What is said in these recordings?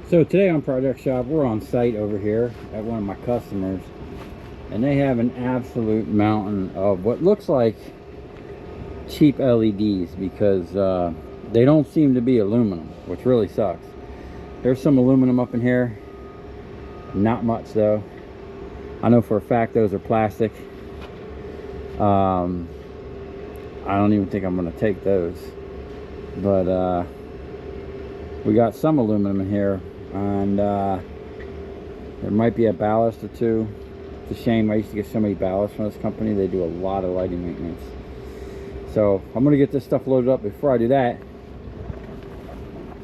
So today on Project Shop, we're on site over here at one of my customers, and they have an absolute mountain of what looks like cheap LEDs because they don't seem to be aluminum, which really sucks. There's some aluminum up in here, not much though. I know for a fact those are plastic. I don't even think I'm going to take those, but we got some aluminum in here, and there might be a ballast or two. It's a shame. I used to get so many ballasts from this company. They do a lot of lighting maintenance. So I'm going to get this stuff loaded up. Before I do that,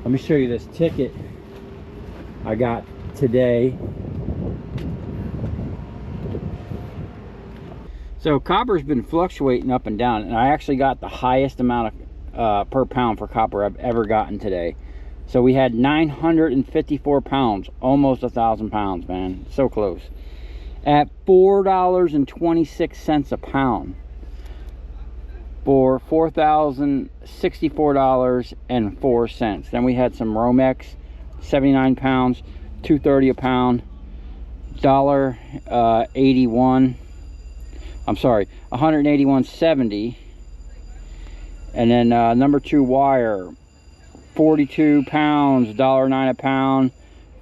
let me show you this ticket I got today. So copper's been fluctuating up and down, and I actually got the highest amount of per pound for copper I've ever gotten today. So we had 954 pounds, almost 1,000 pounds, man. So close. At $4.26 a pound for $4,064.04. Then we had some Romex, 79 pounds, $2.30 a pound, $1.81. I'm sorry, 181.70. And then number 2 wire, 42 pounds, $1.09 a pound,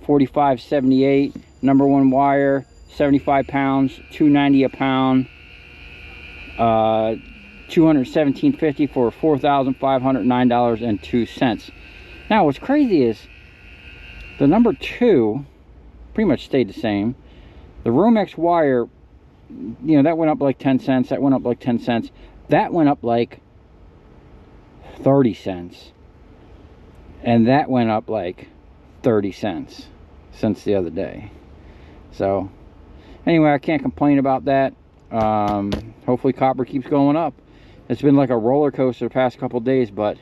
45.78. Number 1 wire, 75 pounds, $2.90 a pound, 217.50 for $4,509.02. Now what's crazy is the number 2 pretty much stayed the same. The Romex wire, you know, that went up like 10 cents. That went up like 10 cents. That went up like 30 cents. And that went up like 30 cents since the other day. So anyway, I can't complain about that. Hopefully copper keeps going up. It's been like a roller coaster the past couple days, but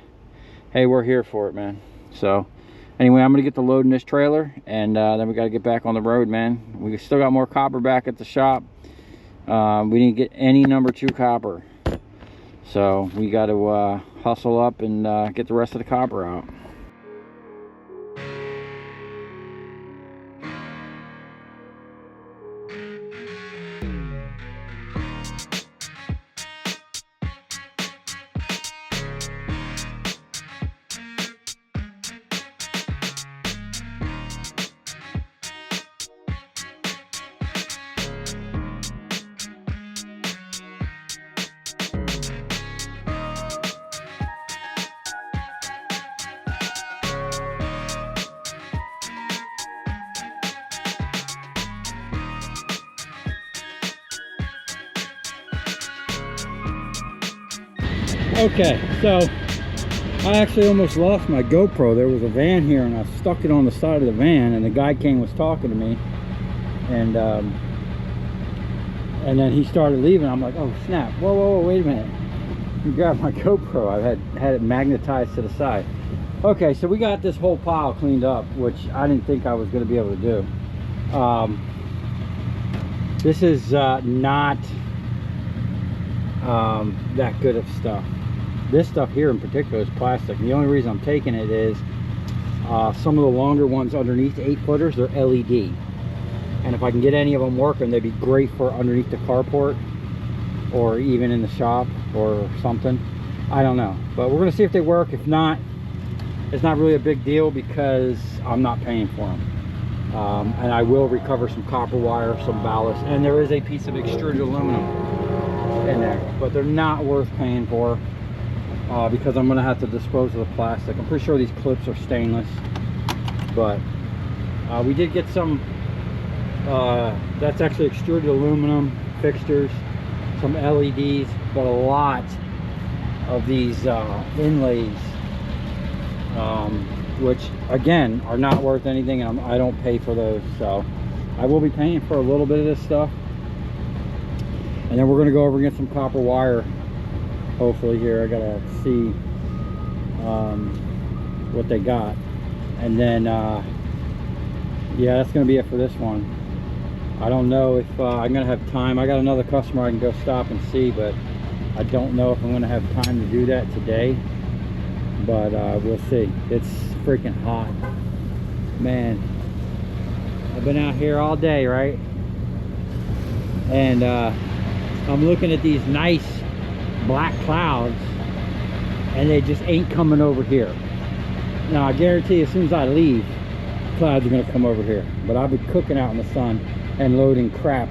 hey, we're here for it, man. So anyway, I'm gonna get the load in this trailer, and then we got to get back on the road, man. We still got more copper back at the shop. We didn't get any number 2 copper, so we got to hustle up and get the rest of the copper out. Okay, so I actually almost lost my GoPro. There was a van here, and I stuck it on the side of the van, and the guy came, was talking to me, and then he started leaving. I'm like, oh snap, whoa, whoa, whoa, wait a minute. He grabbed my GoPro. I had it magnetized to the side. Okay, so we got this whole pile cleaned up, which I didn't think I was going to be able to do. This is not that good of stuff. This stuff here in particular is plastic. The only reason I'm taking it is some of the longer ones underneath 8-footers, they're LED, and if I can get any of them working, they'd be great for underneath the carport or even in the shop or something. I don't know, but we're gonna see if they work. If not, it's not really a big deal because I'm not paying for them. And I will recover some copper wire, some ballast, and there is a piece of extruded aluminum in there, but they're not worth paying for because I'm going to have to dispose of the plastic. I'm pretty sure these clips are stainless, but we did get some that's actually extruded aluminum fixtures, some LEDs, but a lot of these inlays, which again are not worth anything, and I don't pay for those. So I will be paying for a little bit of this stuff, and then we're going to go over and get some copper wire hopefully here. I gotta see what they got, and then yeah, that's gonna be it for this one. I don't know if I'm gonna have time. I got another customer I can go stop and see, but I don't know if I'm gonna have time to do that today, but we'll see. It's freaking hot. Man, I've been out here all day, right? And I'm looking at these nice black clouds, and they just ain't coming over here. Now I guarantee as soon as I leave, clouds are gonna come over here. But I've been cooking out in the sun and loading scrap.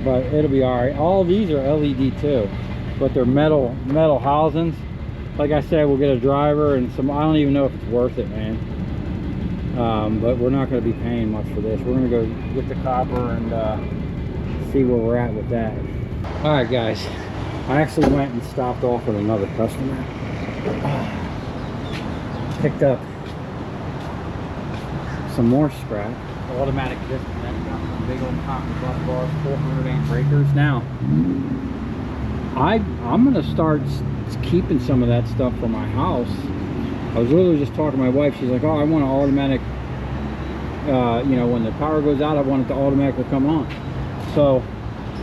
But it'll be all right. All these are LED too, but they're metal housings. Like I said, we'll get a driver and some. I don't even know if it's worth it, man. But we're not going to be paying much for this. We're going to go get the copper and see where we're at with that. All right, guys. I actually went and stopped off with another customer. Picked up some more scrap. Automatic disconnect. Got some big old copper bus bars, 400 amp breakers. Now, I'm going to start keeping some of that stuff for my house. I was literally just talking to my wife. She's like, oh, I want an automatic, you know, when the power goes out, I want it to automatically come on. So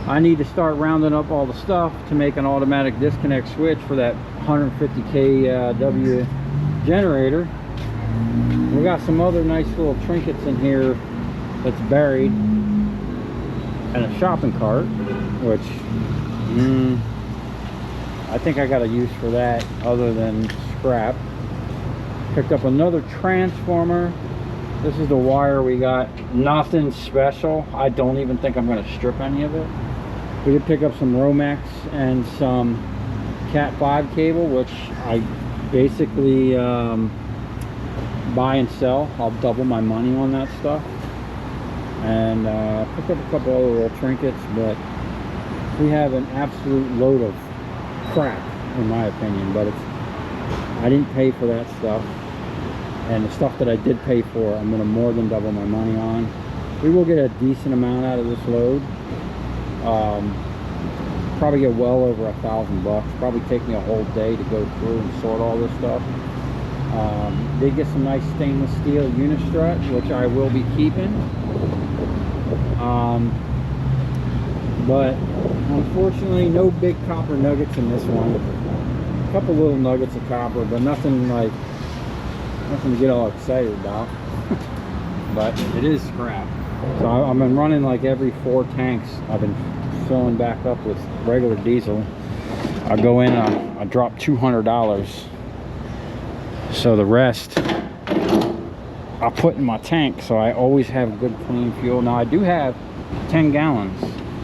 I need to start rounding up all the stuff to make an automatic disconnect switch for that 150 kW generator. We got some other nice little trinkets in here that's buried, and a shopping cart, which I think I got a use for that other than scrap. Picked up another transformer. This is the wire we got. Nothing special. I don't even think I'm going to strip any of it. We did pick up some Romex and some Cat 5 cable, which I basically buy and sell. I'll double my money on that stuff. And picked up a couple other little trinkets, but we have an absolute load of crap, in my opinion. But I didn't pay for that stuff, and the stuff that I did pay for, I'm going to more than double my money on. We will get a decent amount out of this load. Probably get well over $1,000. Probably take me a whole day to go through and sort all this stuff. Did get some nice stainless steel unistrut, which I will be keeping. But unfortunately, no big copper nuggets in this one. A couple little nuggets of copper, but nothing to get all excited about. But it is scrap. So I've been running like every 4 tanks. I've been filling back up with regular diesel. I go in, I drop $200. So the rest I put in my tank, so I always have good clean fuel. Now I do have 10 gallons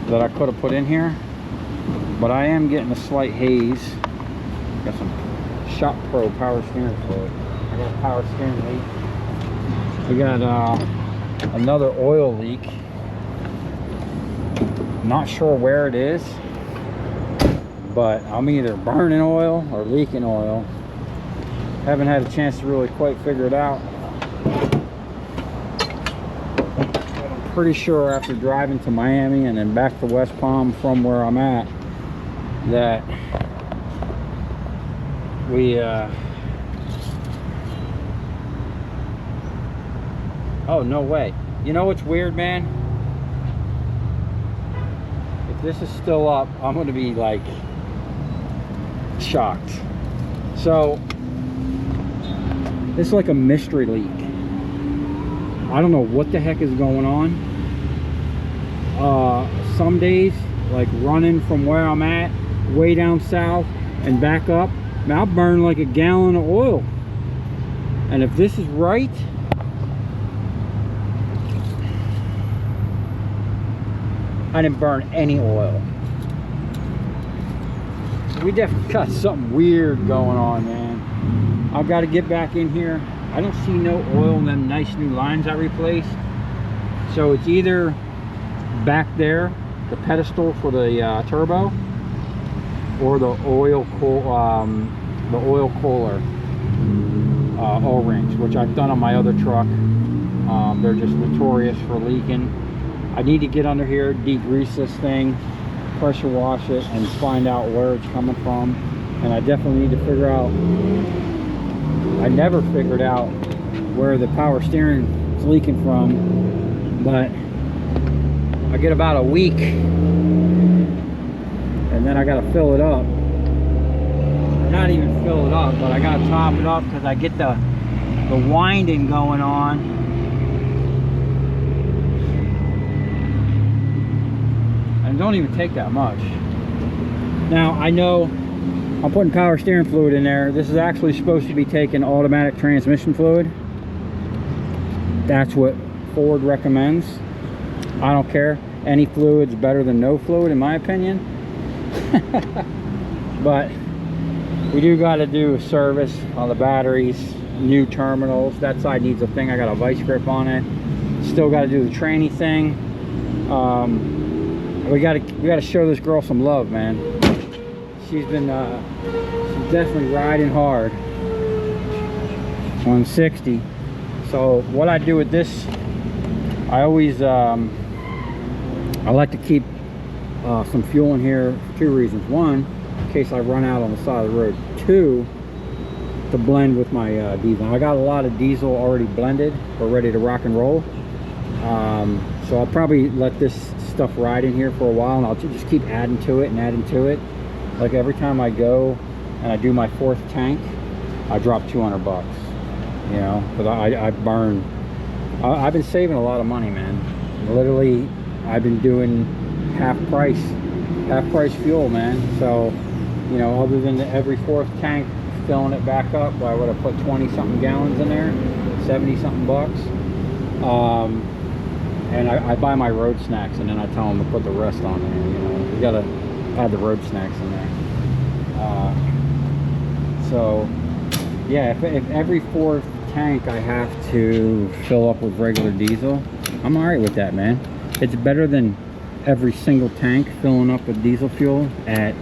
that I could have put in here, but I am getting a slight haze. Got some Shop Pro power steering fluid. I got a power steering leak. We got another oil leak. Not sure where it is, but I'm either burning oil or leaking oil. Haven't had a chance to really quite figure it out. I'm pretty sure after driving to Miami and then back to West Palm from where I'm at, that we oh, no way. You know what's weird, man? If this is still up, I'm gonna be like shocked. So it's like a mystery leak. I don't know what the heck is going on. Some days, like running from where I'm at way down south and back up, I'll burn like a gallon of oil. And if this is right, I didn't burn any oil. We definitely got something weird going on, man. I've got to get back in here. I don't see no oil in them nice new lines I replaced. So it's either back there, the pedestal for the turbo, or the oil cooler O-rings, which I've done on my other truck. They're just notorious for leaking. I need to get under here, degrease this thing, pressure wash it, and find out where it's coming from. And I definitely need to figure out, I never figured out where the power steering is leaking from, but I get about a week and then I got to fill it up. Not even fill it up, but I got to top it up, because I get the the winding going on. And it don't even take that much. Now I know I'm putting power steering fluid in there. This is actually supposed to be taking automatic transmission fluid. That's what Ford recommends. I don't care. Any fluid's better than no fluid in my opinion. But we do got to do a service on the batteries, new terminals. That side needs a thing. I got a vice grip on it. Still got to do the tranny thing. We got to show this girl some love, man. She's definitely riding hard on 60. So what I do with this, I always I like to keep some fuel in here for two reasons. One, in case I run out on the side of the road. Two, to blend with my diesel. I got a lot of diesel already blended. We're ready to rock and roll. So I'll probably let this stuff ride in here for a while, and I'll just keep adding to it and adding to it. Like every time I go and I do my 4th tank, I drop 200 bucks. You know, because I burn. I've been saving a lot of money, man. Literally, I've been doing half price fuel, man. So, you know, other than every 4th tank filling it back up, I would have put 20 something gallons in there, 70 something bucks. And I buy my road snacks, and then I tell them to put the rest on there. You know, you gotta add the road snacks in there. So yeah, if every 4th tank I have to fill up with regular diesel, I'm all right with that, man. It's better than every single tank filling up with diesel fuel at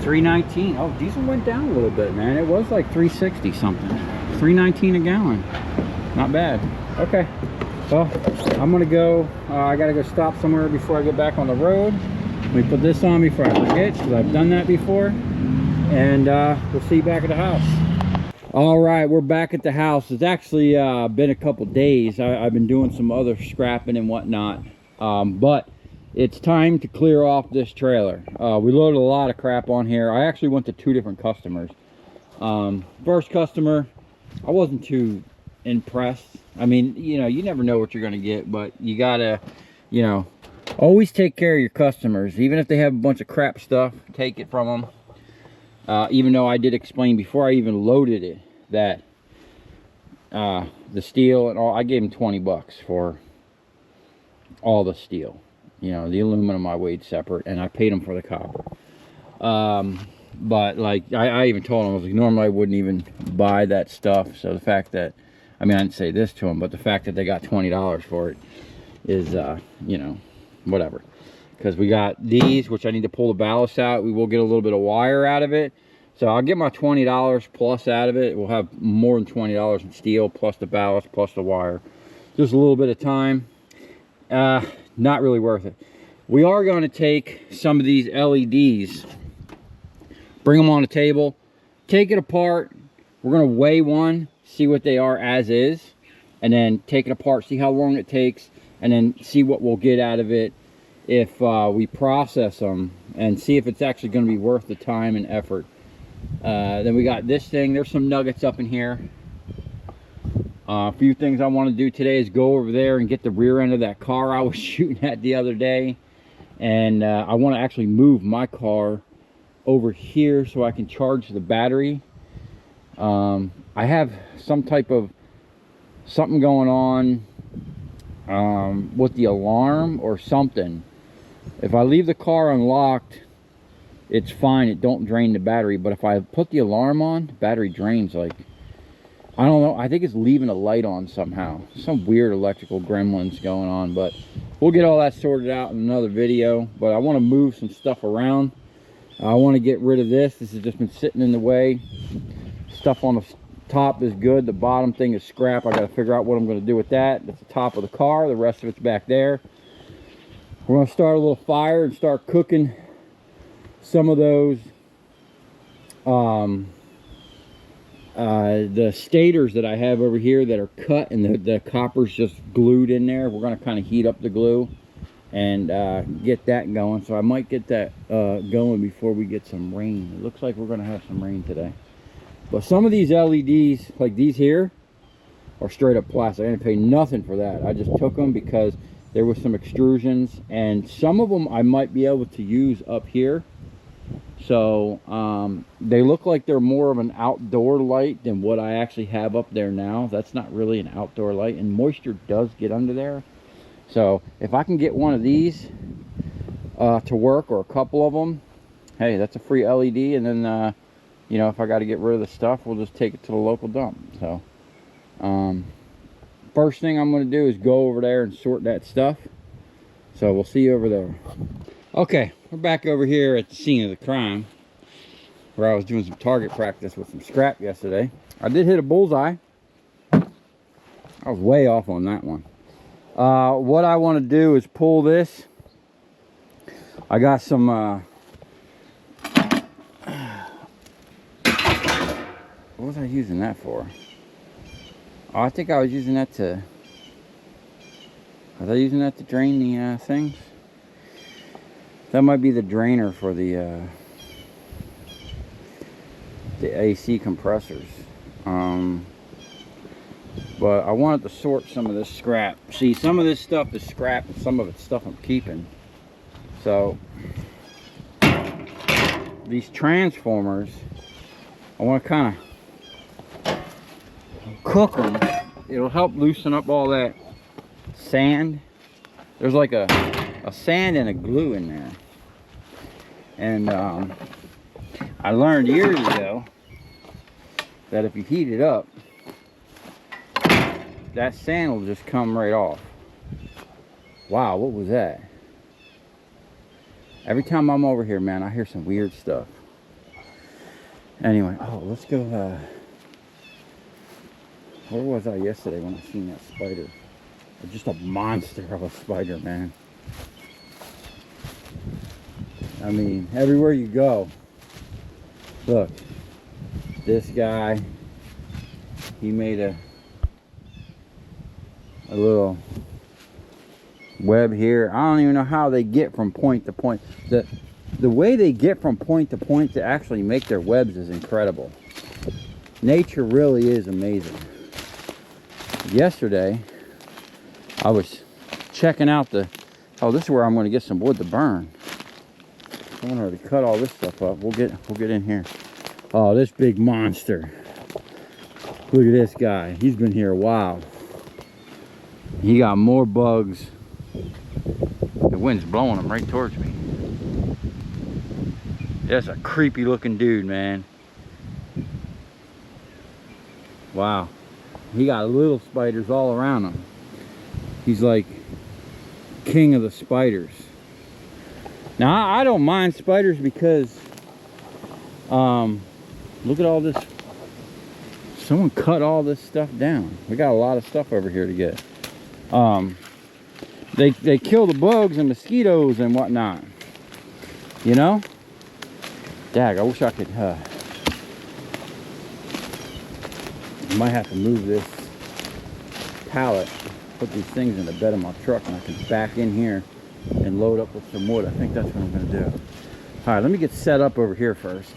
$3.19. Oh, diesel went down a little bit, man. It was like $3.60 something. $3.19 a gallon. Not bad. Okay. Well, I'm gonna go. I gotta go stop somewhere before I get back on the road. Let me put this on before I forget, because I've done that before. And we'll see you back at the house. All right, we're back at the house. It's actually been a couple days. I've been doing some other scrapping and whatnot, but it's time to clear off this trailer. We loaded a lot of crap on here. I actually went to 2 different customers. First customer, I wasn't too impressed. I mean, you know, you never know what you're gonna get, but you gotta, you know, always take care of your customers. Even if they have a bunch of crap stuff, take it from them. Even though I did explain before I even loaded it that the steel and all, I gave him 20 bucks for all the steel. You know, the aluminum I weighed separate, and I paid him for the copper. But like I even told him, I was like, normally I wouldn't even buy that stuff. So the fact that, I mean, I didn't say this to him, but the fact that they got $20 for it is, you know, whatever. Because we got these, which I need to pull the ballast out. We will get a little bit of wire out of it. So I'll get my $20 plus out of it. We'll have more than $20 in steel, plus the ballast, plus the wire. Just a little bit of time. Not really worth it. We are going to take some of these LEDs, bring them on the table, take it apart. We're going to weigh one, see what they are as is, and then take it apart, see how long it takes, and then see what we'll get out of it if we process them, and see if it's actually going to be worth the time and effort. Then we got this thing. There's some nuggets up in here. A few things I want to do today is go over there and get the rear end of that car I was shooting at the other day, and I want to actually move my car over here so I can charge the battery. I have some type of something going on with the alarm or something. If I leave the car unlocked, it's fine, it don't drain the battery, but if I put the alarm on, the battery drains. Like, I don't know, I think it's leaving a light on somehow. Some weird electrical gremlins going on, but we'll get all that sorted out in another video. But I want to move some stuff around. I want to get rid of this. This has just been sitting in the way. Stuff on the top is good, the bottom thing is scrap. I got to figure out what I'm going to do with that. That's the top of the car, the rest of it's back there. We're going to start a little fire and start cooking some of those the stators that I have over here that are cut, and the copper's just glued in there. We're going to kind of heat up the glue and get that going. So I might get that going before we get some rain. It looks like we're going to have some rain today. But some of these LEDs, like these here, are straight up plastic. I didn't pay nothing for that. I just took them because there was some extrusions, and some of them I might be able to use up here. So they look like they're more of an outdoor light than what I actually have up there now. That's not really an outdoor light, and moisture does get under there. So if I can get one of these to work, or a couple of them, hey, that's a free LED. And then you know, if I got to get rid of the stuff, we'll just take it to the local dump. So first thing I'm going to do is go over there and sort that stuff. So we'll see you over there. Okay, we're back over here at the scene of the crime, where I was doing some target practice with some scrap yesterday. I did hit a bullseye. I was way off on that one. What I want to do is pull this. I got some what was I using that for? Oh, I think I was using that to... Was I using that to drain the things? That might be the drainer for the AC compressors. But I wanted to sort some of this scrap. See, some of this stuff is scrap and some of it's stuff I'm keeping. So these transformers, I want to kind of cook them. It'll help loosen up all that sand. There's like a sand and a glue in there. And I learned years ago that if you heat it up, that sand will just come right off. Wow, what was that? Every time I'm over here, man, I hear some weird stuff. Anyway, oh, let's go, where was I yesterday when I seen that spider? Just a monster of a spider, man. I mean, everywhere you go. Look, this guy, he made a little web here. I don't even know how they get from point to point. The way they get from point to point to actually make their webs is incredible. Nature really is amazing. Yesterday, I was checking out the... Oh, this is where I'm going to get some wood to burn. I'm going to cut all this stuff up. We'll get in here. Oh, this big monster. Look at this guy. He's been here a while. He got more bugs. The wind's blowing them right towards me. That's a creepy looking dude, man. Wow. He got little spiders all around him. He's like king of the spiders. Now, I don't mind spiders because look at all this. Someone cut all this stuff down. We got a lot of stuff over here to get. They kill the bugs and mosquitoes and whatnot. You know? Dag, I wish I could I might have to move this pallet, put these things in the bed of my truck, and I can back in here and load up with some wood. I think that's what I'm gonna do. All right, let me get set up over here first.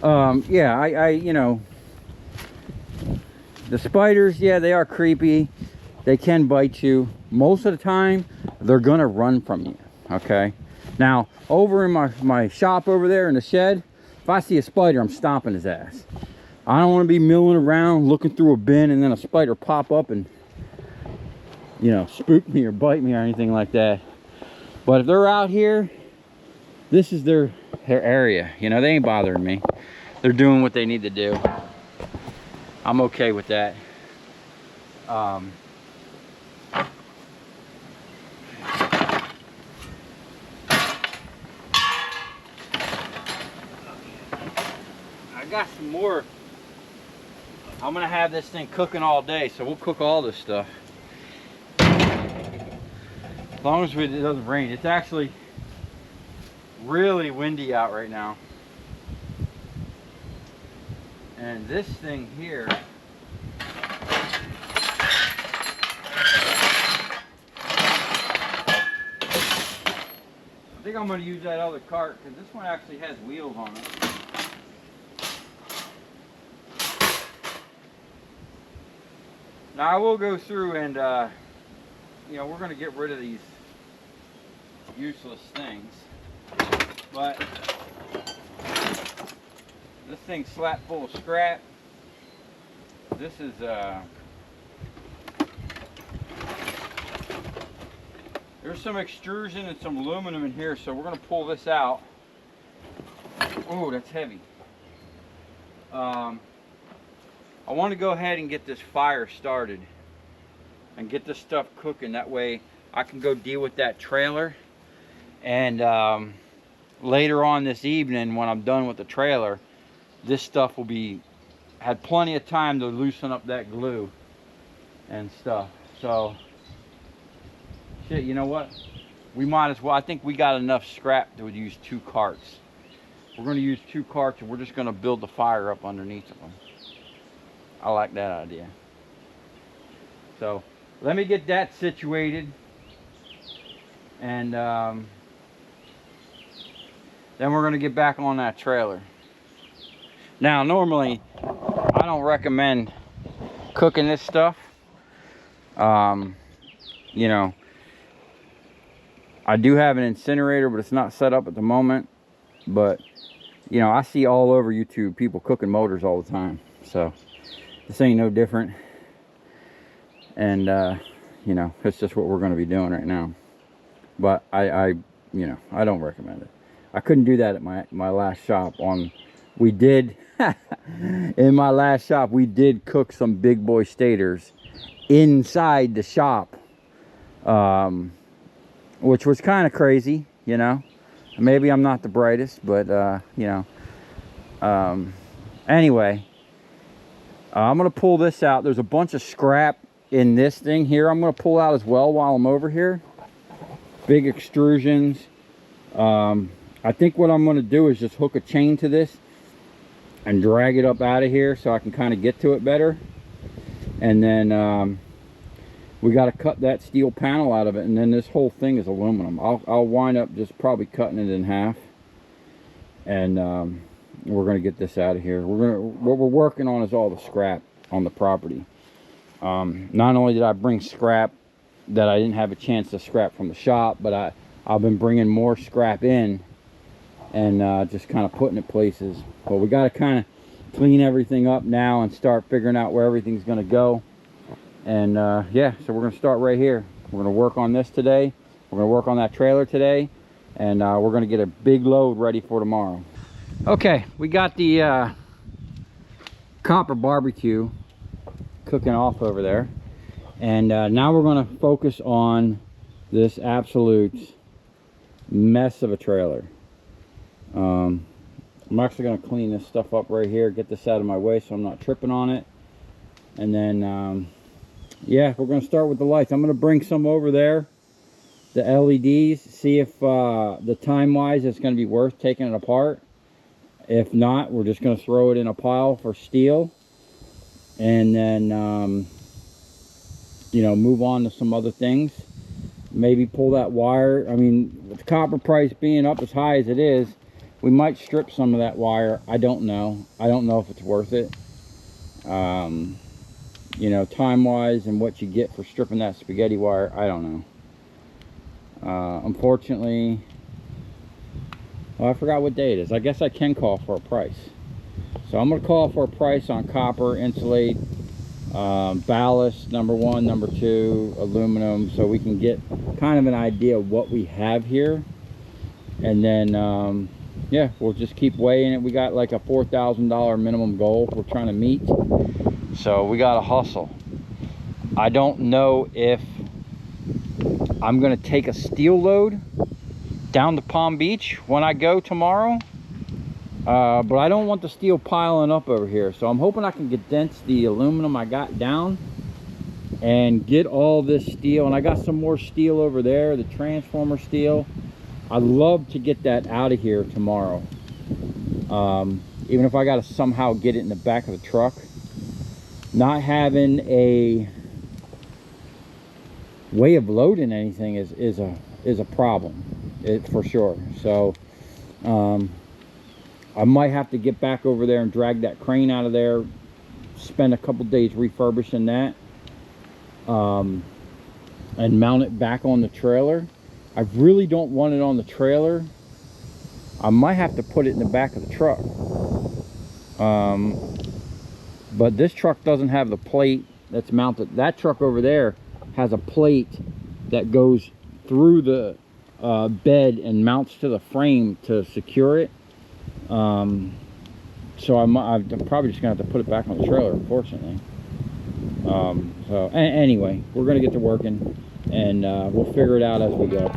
Yeah, I you know, the spiders, yeah, they are creepy. They can bite you. Most of the time, they're gonna run from you, okay? Now, over in my shop over there in the shed, if I see a spider, I'm stomping his ass. I don't want to be milling around looking through a bin and then a spider pop up and, you know, spook me or bite me or anything like that. But if they're out here, this is their area. You know, they ain't bothering me. They're doing what they need to do. I'm okay with that. I got some more. I'm gonna have this thing cooking all day, so we'll cook all this stuff. As long as it doesn't rain. It's actually really windy out right now. And this thing here, I think I'm gonna use that other cart because this one actually has wheels on it. Now I will go through and you know, we're going to get rid of these useless things, but this thing's slap full of scrap. This is there's some extrusion and some aluminum in here, so we're going to pull this out. Oh, that's heavy. I want to go ahead and get this fire started and get this stuff cooking. That way I can go deal with that trailer, and later on this evening when I'm done with the trailer, this stuff will be had plenty of time to loosen up that glue and stuff. So shit, you know what, we might as well. I think we got enough scrap to use 2 carts. We're going to use 2 carts, and we're just going to build the fire up underneath of them. I like that idea. So let me get that situated, and then we're going to get back on that trailer. Now normally I don't recommend cooking this stuff. You know, I do have an incinerator, but it's not set up at the moment. But you know, I see all over YouTube people cooking motors all the time, so this ain't no different. And you know, it's just what we're going to be doing right now. But I you know, I don't recommend it. I couldn't do that at my last shop. We did in my last shop we did cook some big boy stators inside the shop, which was kind of crazy, you know. Maybe I'm not the brightest, but you know, anyway, I'm gonna pull this out. There's a bunch of scrap in this thing here I'm gonna pull out as well while I'm over here. Big extrusions. I think what I'm gonna do is just hook a chain to this and drag it up out of here so I can kind of get to it better. And then we got to cut that steel panel out of it, and then this whole thing is aluminum. I'll wind up just probably cutting it in half, and we're going to get this out of here. What we're working on is all the scrap on the property. Not only did I bring scrap that I didn't have a chance to scrap from the shop, but I've been bringing more scrap in and just kind of putting it places. But we got to kind of clean everything up now and start figuring out where everything's going to go. And yeah, so we're going to start right here. We're going to work on this today. We're going to work on that trailer today, and we're going to get a big load ready for tomorrow. Okay, we got the copper barbecue cooking off over there, and now we're going to focus on this absolute mess of a trailer. I'm actually going to clean this stuff up right here, get this out of my way so I'm not tripping on it. And then yeah, we're going to start with the lights. I'm going to bring some over there, the LEDs, see if the time wise it's going to be worth taking it apart. If not, we're just going to throw it in a pile for steel, and then you know, move on to some other things. Maybe pull that wire. I mean, with the copper price being up as high as it is, we might strip some of that wire. I don't know. I don't know if it's worth it. You know, time wise and what you get for stripping that spaghetti wire, I don't know. Unfortunately, well, I forgot what day it is. I guess I can call for a price. So I'm going to call for a price on copper, insulate, ballast, number 1, number 2, aluminum, so we can get kind of an idea of what we have here. And then yeah, we'll just keep weighing it. We got like a $4,000 minimum goal we're trying to meet, so we got to hustle. I don't know if I'm going to take a steel load down to Palm Beach when I go tomorrow, but I don't want the steel piling up over here, so I'm hoping I can condense the aluminum I got down and get all this steel. And I got some more steel over there, the transformer steel. I'd love to get that out of here tomorrow, even if I got to somehow get it in the back of the truck. Not having a way of loading anything is a problem, for sure. So I might have to get back over there and drag that crane out of there, spend a couple days refurbishing that, and mount it back on the trailer. I really don't want it on the trailer. I might have to put it in the back of the truck. But this truck doesn't have the plate that's mounted. That truck over there has a plate that goes through the bed and mounts to the frame to secure it. So I'm probably just gonna have to put it back on the trailer, unfortunately. So anyway, we're gonna get to working, and we'll figure it out as we go.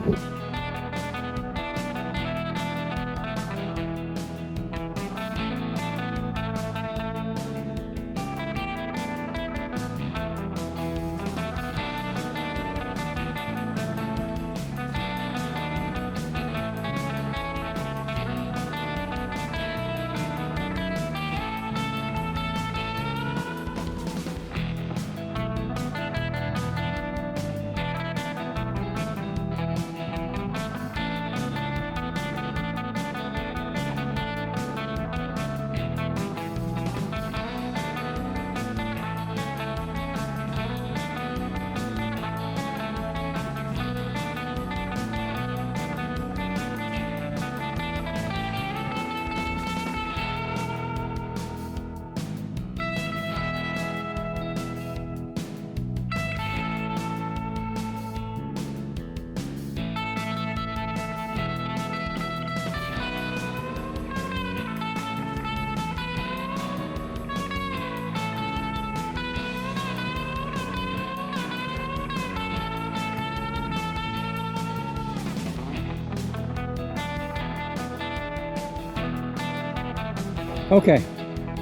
Okay,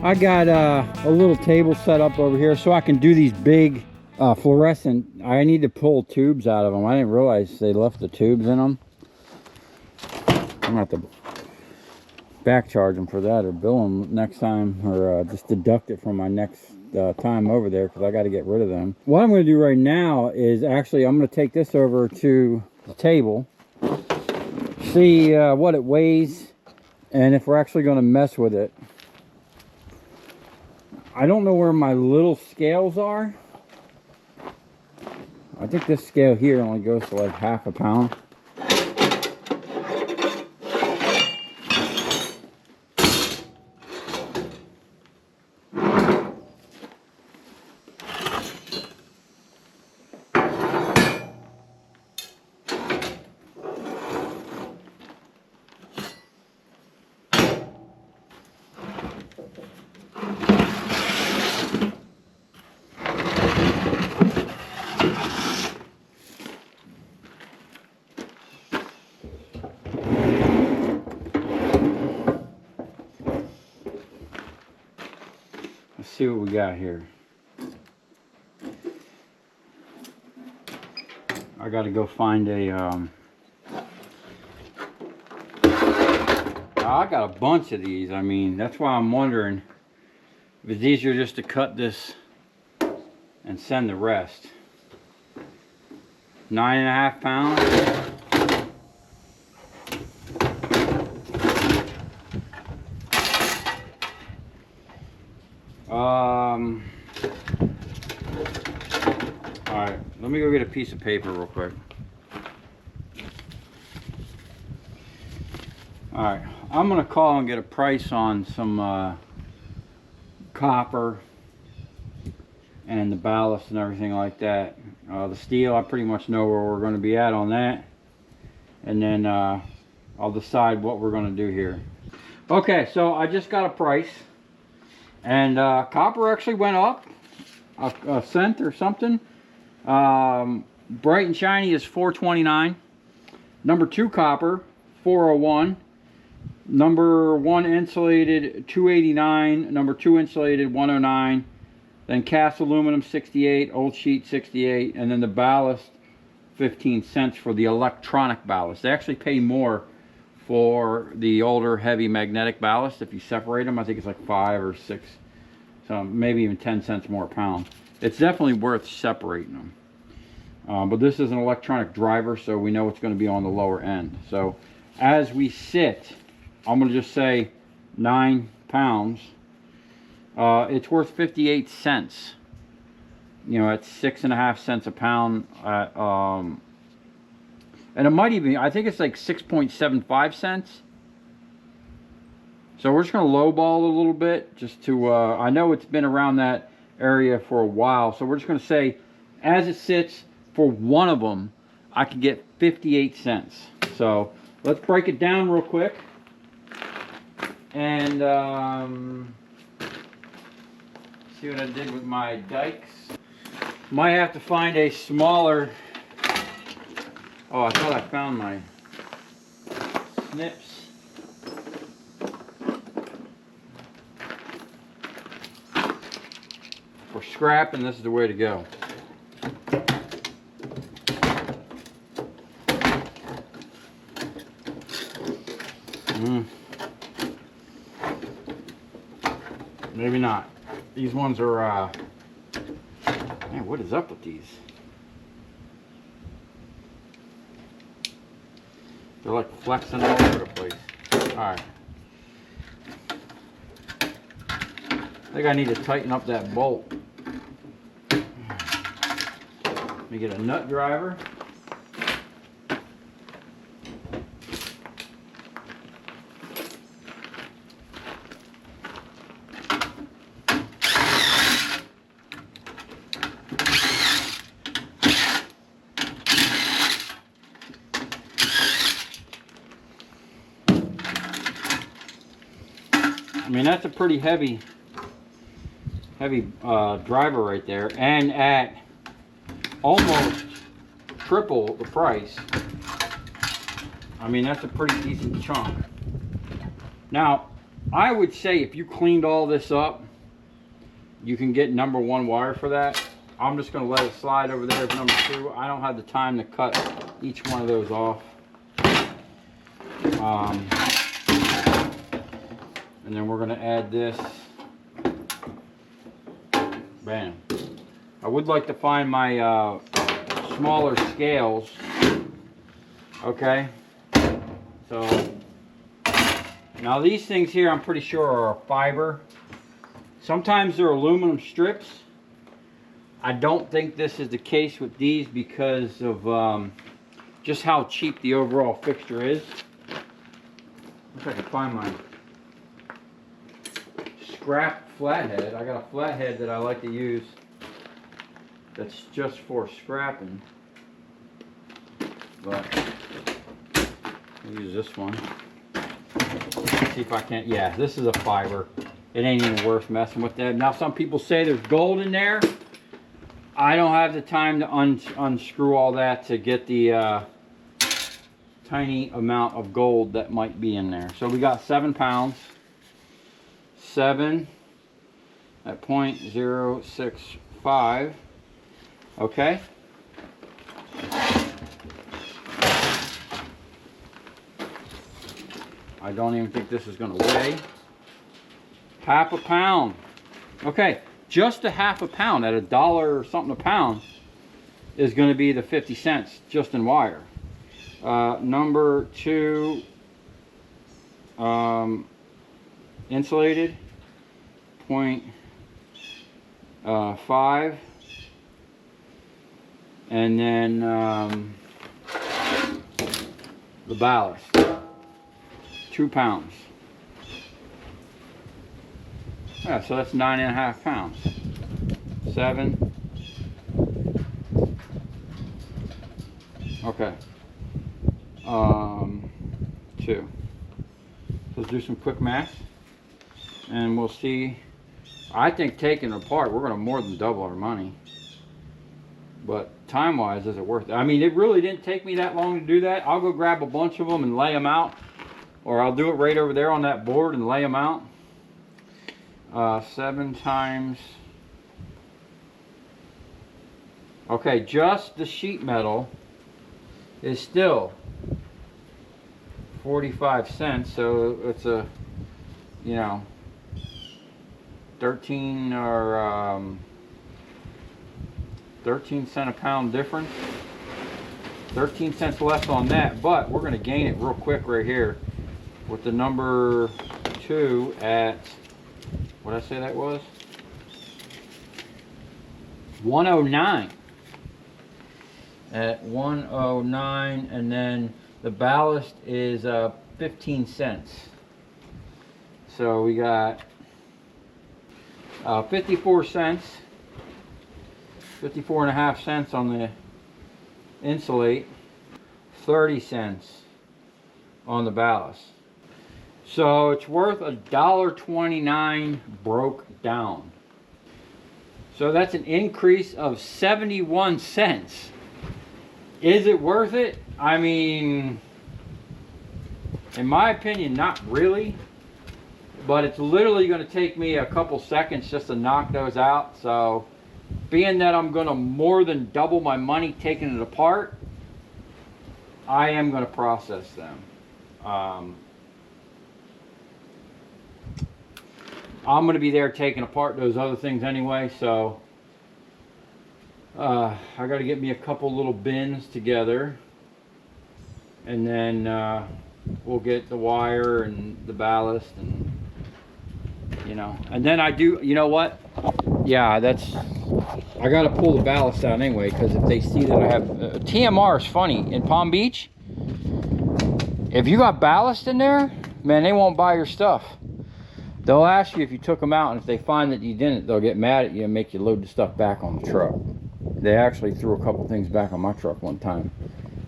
I got a little table set up over here so I can do these big fluorescent. I need to pull tubes out of them. I didn't realize they left the tubes in them. I'm gonna have to back charge them for that, or bill them next time, or just deduct it from my next time over there, because I got to get rid of them. What I'm going to do right now is actually I'm going to take this over to the table, see what it weighs, and if we're actually going to mess with it. I don't know where my little scales are. I think this scale here only goes to like half a pound. See what we got here. I got to go find a I got a bunch of these. I mean, that's why I'm wondering if it's easier just to cut this and send the rest. 9.5 pounds. Alright, let me go get a piece of paper real quick. Alright, I'm gonna call and get a price on some copper and the ballast and everything like that. The steel, I pretty much know where we're gonna be at on that. And then I'll decide what we're gonna do here. Okay, so I just got a price. And copper actually went up a cent or something. Bright and shiny is $4.29. Number 2 copper, $4.01. Number 1 insulated, $2.89. Number 2 insulated, $1.09. Then cast aluminum, $68. Old sheet, $68. And then the ballast, 15 cents for the electronic ballast. They actually pay more for the older heavy magnetic ballast. If you separate them, I think it's like 5 or 6, so maybe even 10 cents more a pound. It's definitely worth separating them. But this is an electronic driver, so we know it's going to be on the lower end. So as we sit, I'm going to just say 9 pounds. It's worth 58 cents you know, at 6.5 cents a pound. And it might even, I think it's like 6.75 cents. So we're just going to lowball a little bit just to, I know it's been around that area for a while. So we're just going to say, as it sits for one of them, I can get 58 cents. So let's break it down real quick. And see what I did with my dikes. Might have to find a smaller. Oh, I thought I found my snips. For scrapping, this is the way to go. Maybe not. These ones are, man, what is up with these? They're like flexing all over the place. Alright. I think I need to tighten up that bolt. Let me get a nut driver. I mean, that's a pretty heavy driver right there, and at almost triple the price. I mean, that's a pretty decent chunk. Now, I would say if you cleaned all this up, you can get #1 wire for that. I'm just going to let it slide over there as #2. I don't have the time to cut each one of those off. And then we're going to add this. Bam. I would like to find my smaller scales. Okay. So now these things here, I'm pretty sure are fiber. Sometimes they're aluminum strips. I don't think this is the case with these because of just how cheap the overall fixture is. If I can find my scrap flathead. I got a flathead that I like to use that's just for scrapping, but I'll use this one. See if I can't. Yeah, this is a fiber. It ain't even worth messing with that. Now some people say there's gold in there. I don't have the time to unscrew all that to get the tiny amount of gold that might be in there. So we got 7 pounds. 7 at 0.065. Okay. I don't even think this is going to weigh. 1/2 pound. Okay, just a 1/2 pound at $1 or something a pound is going to be the 50 cents just in wire. Number 2, insulated. 0.5, and then the ballast, 2 pounds. Yeah, so that's 9.5 pounds. 7. Okay. 2. Let's do some quick math, and we'll see. I think taking it apart, we're going to more than double our money. But time-wise, is it worth it? I mean, it really didn't take me that long to do that. I'll go grab a bunch of them and lay them out. Or I'll do it right over there on that board and lay them out. 7 times... Okay, just the sheet metal is still 45 cents. So it's a, you know, 13 or 13 cent a pound difference. 13 cents less on that, but we're going to gain it real quick right here with the number 2 at, what did I say that was? 109. At 109, and then the ballast is 15 cents. So we got 54 cents, 54.5 cents on the insulate, 30 cents on the ballast. So it's worth $1.29 broke down. So that's an increase of 71 cents. Is it worth it? I mean, in my opinion, not really. But it's literally going to take me a couple seconds just to knock those out. So, being that I'm going to more than double my money taking it apart, I am going to process them. I'm going to be there taking apart those other things anyway, so I got to get me a couple little bins together, and then we'll get the wire and the ballast, and and then I do, you know what? Yeah, I got to pull the ballast out anyway, because if they see that I have TMR is funny in Palm Beach. If you got ballast in there, man, they won't buy your stuff. They'll ask you if you took them out, and if they find that you didn't, they'll get mad at you and make you load the stuff back on the truck. They actually threw a couple things back on my truck one time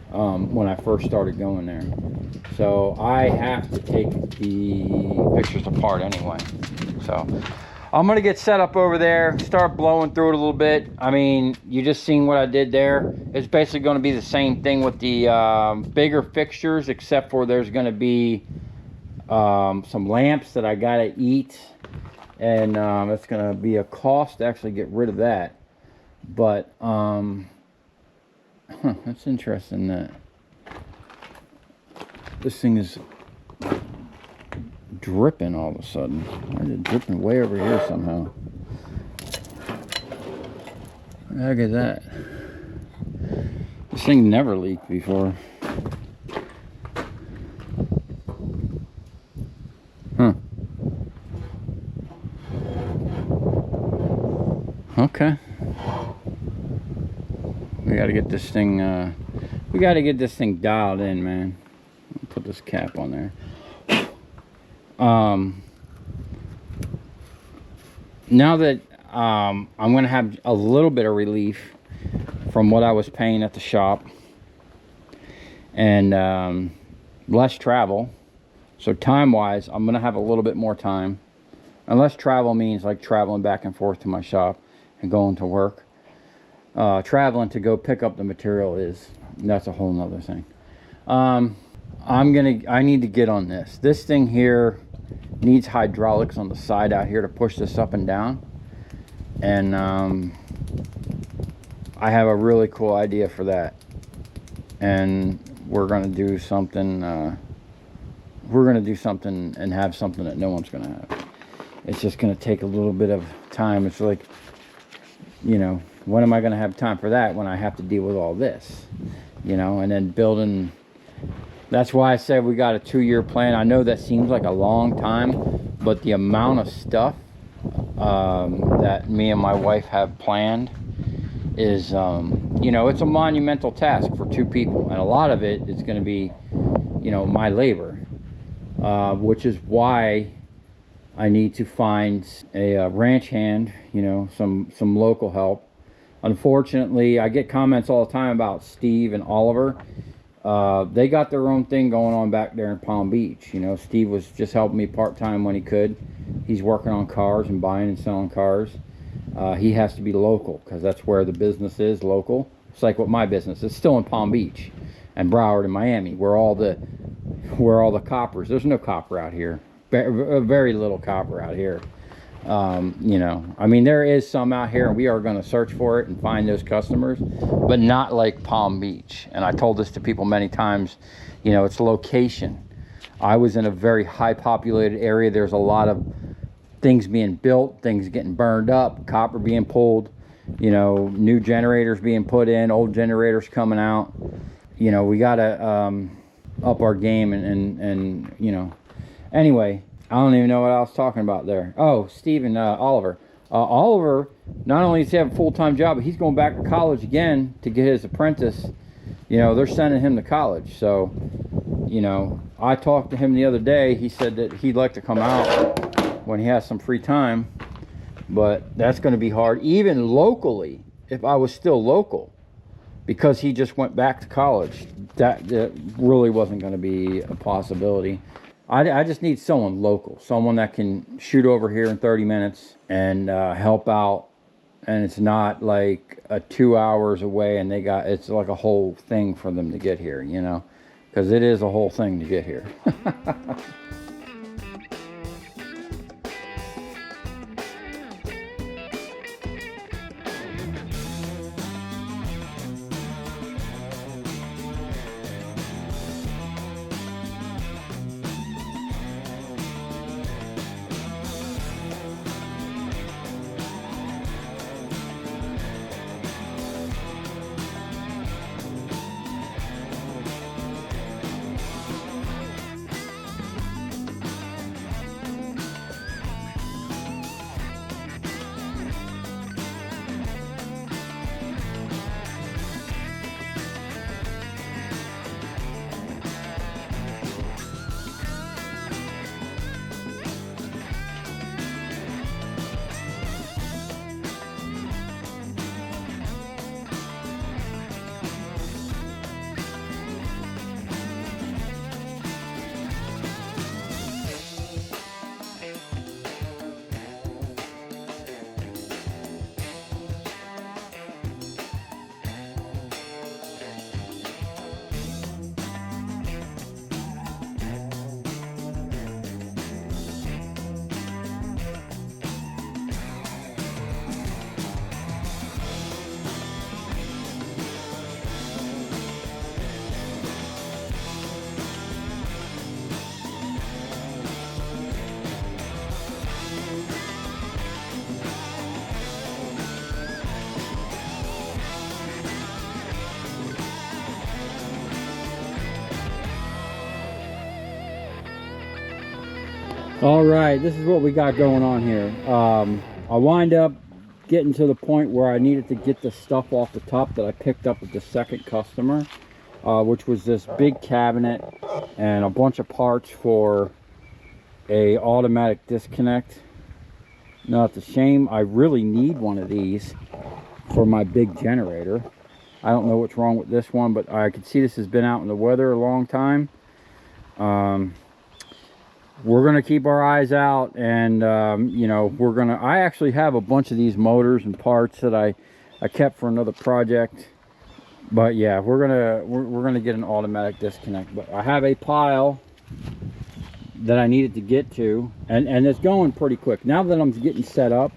when I first started going there. So I have to take the fixtures apart anyway. So I'm gonna get set up over there, start blowing through it a little bit. I mean, you just seen what I did there. It's basically gonna be the same thing with the bigger fixtures, except for there's gonna be some lamps that I gotta eat, and it's gonna be a cost to actually get rid of that. But that's interesting that this thing is dripping all of a sudden. Why is it dripping way over here somehow? Look at that. This thing never leaked before. Huh. Okay. We gotta get this thing dialed in, man. Put this cap on there. Now that I'm gonna have a little bit of relief from what I was paying at the shop, and less travel, so time wise I'm gonna have a little bit more time, and less travel means like traveling back and forth to my shop and going to work. Traveling to go pick up the material that's a whole nother thing. I need to get on this. This thing here needs hydraulics on the side out here to push this up and down. And I have a really cool idea for that. And we're gonna do something and have something that no one's gonna have. It's just gonna take a little bit of time. It's like, when am I gonna have time for that when I have to deal with all this? And then building. That's why I said we got a 2-year plan. I know that seems like a long time, but the amount of stuff that me and my wife have planned is, it's a monumental task for 2 people. And a lot of it is going to be, my labor, which is why I need to find a ranch hand, some local help. Unfortunately, I get comments all the time about Steve and Oliver. They got their own thing going on back there in Palm Beach. Steve was just helping me part-time when he could. He's working on cars and buying and selling cars. He has to be local because that's where the business is, local. It's like what my business is, still in Palm Beach and Broward and Miami, where all the coppers. There's no copper out here. Very little copper out here. I mean, there is some out here, and we are going to search for it and find those customers, but not like Palm Beach. And I told this to people many times, it's location. I was in a very high populated area. There's a lot of things being built, things getting burned up, copper being pulled, new generators being put in, old generators coming out. We got to up our game and anyway. I don't even know what I was talking about there. Oh, Steve and Oliver. Oliver, not only does he have a full-time job, but he's going back to college again to get his apprentice. You know, they're sending him to college. So, you know, I talked to him the other day. He said that he'd like to come out when he has some free time, but that's going to be hard, even locally, if I was still local, because he just went back to college. That really wasn't going to be a possibility. I just need someone local, someone that can shoot over here in 30 minutes and help out. And it's not like 2 hours away and it's like a whole thing for them to get here, you know, because it is a whole thing to get here. All right, this is what we got going on here. I wind up getting to the point where I needed to get the stuff off the top that I picked up with the second customer, which was this big cabinet and a bunch of parts for a automatic disconnect. Now, it's a shame. I really need one of these for my big generator. I don't know what's wrong with this one, but I can see this has been out in the weather a long time. We're gonna keep our eyes out, and you know, I actually have a bunch of these motors and parts that I kept for another project. But yeah, we're gonna get an automatic disconnect. But I have a pile that I needed to get to, and it's going pretty quick now that I'm getting set up.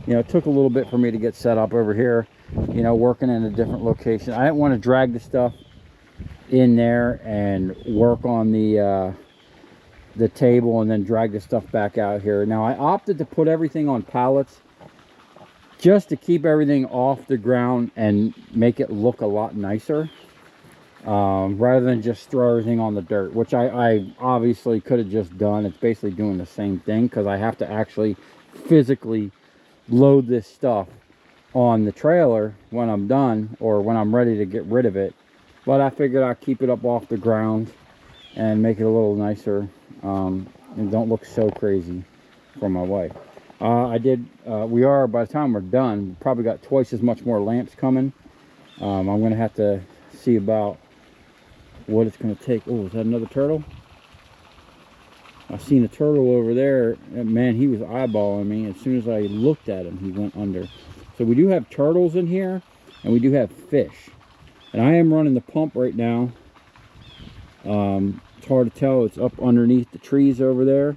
You know, it took a little bit for me to get set up over here, you know, working in a different location. I didn't want to drag the stuff in there and work on the table and then drag the stuff back out here. Now, I opted to put everything on pallets just to keep everything off the ground and make it look a lot nicer, rather than just throw everything on the dirt, which I obviously could have just done. It's basically doing the same thing because I have to actually physically load this stuff on the trailer when I'm done, or when I'm ready to get rid of it. But I figured I'd keep it up off the ground and make it a little nicer, and don't look so crazy for my wife. By the time we're done, we probably got twice as much more lamps coming. I'm gonna have to see about what it's gonna take. Oh, is that another turtle? I seen a turtle over there, and man, he was eyeballing me. As soon as I looked at him, he went under. So we do have turtles in here, and we do have fish. And I am running the pump right now. It's hard to tell. It's up underneath the trees over there.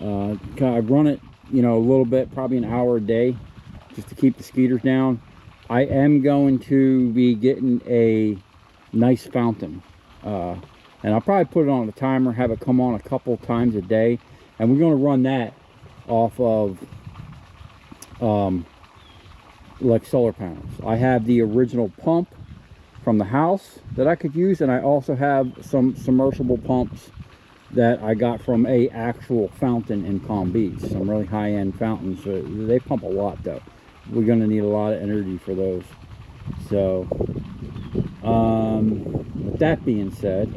I run it, you know, a little bit, probably an hour a day, just to keep the skeeters down. I am going to be getting a nice fountain, and I'll probably put it on the timer, have it come on a couple times a day, and we're going to run that off of like solar panels. I have the original pump from the house that I could use, and I also have some submersible pumps that I got from a actual fountain in Palm Beach. Some really high-end fountains. They pump a lot though. We're going to need a lot of energy for those. So with that being said,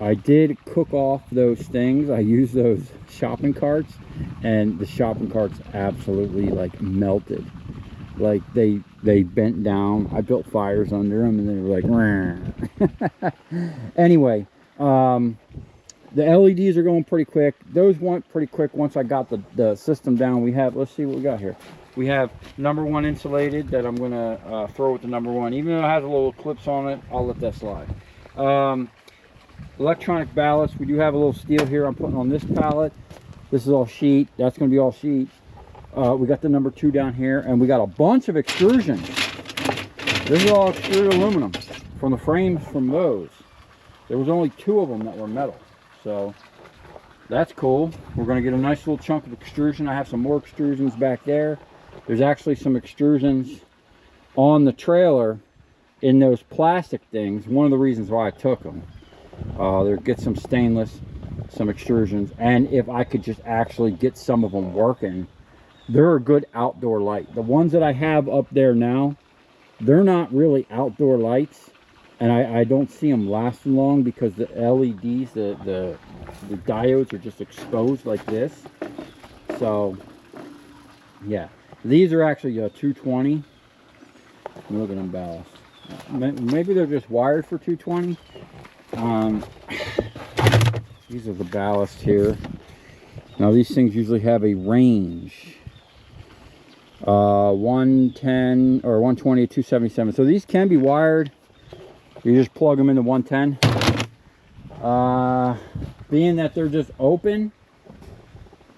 I did cook off those things. I used those shopping carts, and the shopping carts absolutely like melted. Like they bent down. I built fires under them, and they were like anyway, the LEDs are going pretty quick. Those went pretty quick once I got the system down. We have, let's see what we got here. We have #1 insulated that I'm gonna throw with the #1. Even though it has a little clips on it, I'll let that slide. Electronic ballast, we do have a little steel here I'm putting on this pallet. This is all sheet. That's going to be all sheet. We got the #2 down here, and we got a bunch of extrusions. This is all extruded aluminum from the frames from those. There was only 2 of them that were metal, so that's cool. We're going to get a nice little chunk of extrusion. I have some more extrusions back there. There's actually some extrusions on the trailer in those plastic things. One of the reasons why I took them. There, get some stainless, some extrusions, and if I could just actually get some of them working, they're a good outdoor light. The ones that I have up there now, they're not really outdoor lights, and I don't see them lasting long because the LEDs, the diodes are just exposed like this. So yeah, these are actually 220. Look at them ballast. Maybe they're just wired for 220. These are the ballast here. Now these things usually have a range 110 or 120 to 277, so these can be wired. You just plug them into 110. Being that they're just open,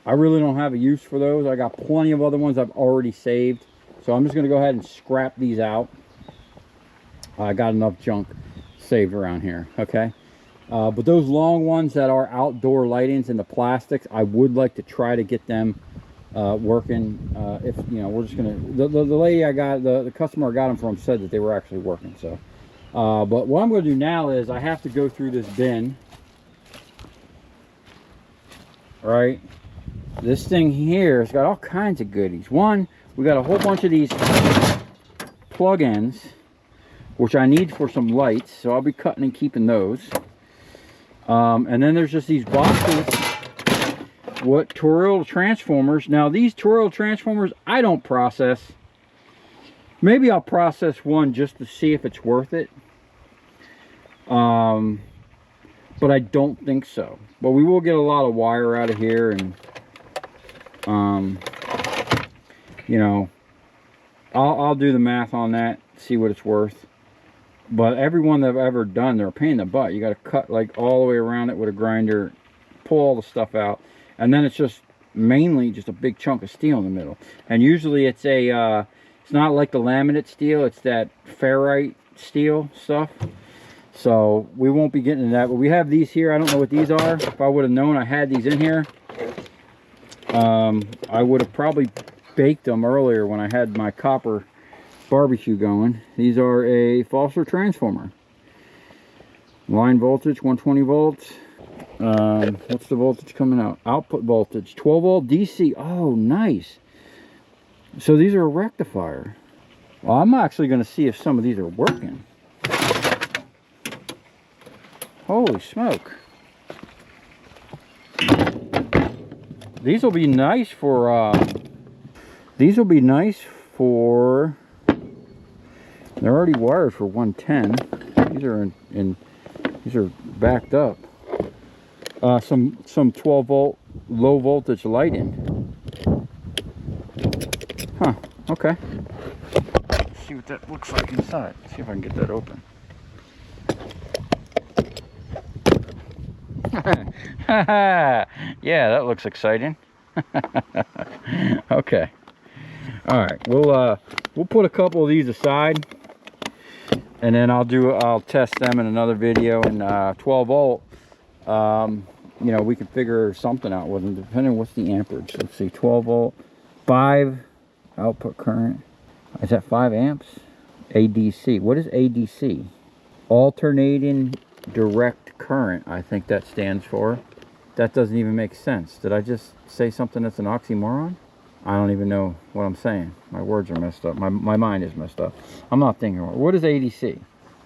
I really don't have a use for those. I got plenty of other ones I've already saved, so I'm just going to go ahead and scrap these out. I got enough junk saved around here. Okay, but those long ones that are outdoor lightings in the plastics, I would like to try to get them working. If you know, we're just gonna, the lady I got, the customer I got them from said that they were actually working. So but what I'm going to do now is I have to go through this bin. Right, this thing here has got all kinds of goodies. One, we got a whole bunch of these plug-ins, which I need for some lights, so I'll be cutting and keeping those. And then there's just these boxes with toroidal transformers. Now these toroidal transformers I don't process. Maybe I'll process one just to see if it's worth it, but I don't think so. But we will get a lot of wire out of here, and you know, I'll do the math on that, see what it's worth. But everyone that I've ever done, they're a pain in the butt. You got to cut like all the way around it with a grinder, pull all the stuff out, and then it's just mainly just a big chunk of steel in the middle. And usually it's a it's not like the laminate steel, it's that ferrite steel stuff. So we won't be getting into that, but we have these here. I don't know what these are. If I would have known I had these in here, I would have probably baked them earlier when I had my copper barbecue going. These are a Foster transformer. Line voltage 120 volts. What's the voltage coming out? Output voltage 12 volt DC. Oh, nice. So these are a rectifier. Well, I'm actually going to see if some of these are working. Holy smoke. These will be nice for they're already wired for 110. These are these are backed up. Some 12 volt low voltage lighting. Huh, okay. Let's see what that looks like inside. Let's see if I can get that open. Yeah, that looks exciting. Okay. All right, we'll put a couple of these aside, and then I'll test them in another video. And 12 volt, you know, we can figure something out with them depending on what's the amperage. Let's see, 12 volt, 5 output current. Is that 5 amps? ADC. What is ADC? Alternating direct current, I think that stands for. That doesn't even make sense. Did I just say something that's an oxymoron? I don't even know what I'm saying. My words are messed up. My mind is messed up. I'm not thinking. What is ADC?